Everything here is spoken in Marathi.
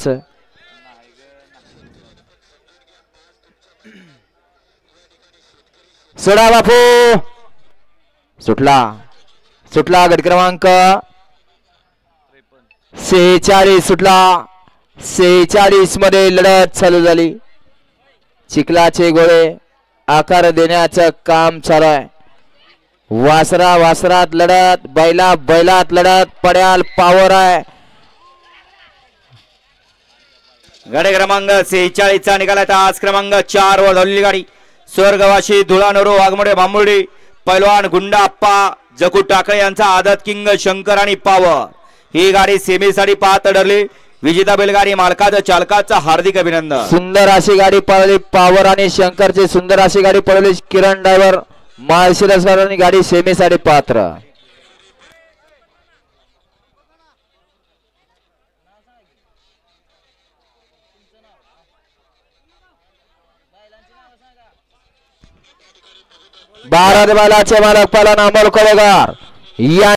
पाच. सोडा बापू सुटला सुटला गट क्रमांक 46 सुटला. 46 मध्ये लढत चालू झाली. चिखलाचे गोळे आकार देण्याचं काम चालू आहे. वासरा वासरात लढत बैला बैलात लढत पड्याल पावर आहे. गाडी क्रमांक 46 चा निघाला. तास क्रमांक 4 वर धावलेली गाडी स्वर्गवासी धुळानोरो वाघमोडे बांबुर्डी पैलवान गुंडा आप्पा जकू टाकळे यांचा आदत किंग शंकर आणि पावर ही गाडी सेमीसाठी पाहत ठरली. विजेता बैलगाडी मालकाचं चालकाचं हार्दिक अभिनंदन. सुंदर अशी गाडी पळवली पावर आणि शंकरची सुंदर अशी गाडी पळवली. किरण ड्रायव्हर माळशिरसकरांनी गाडी सेमीसाठी पात्र. भारत बैलाचे मालक पालन अमोल कोळेकर या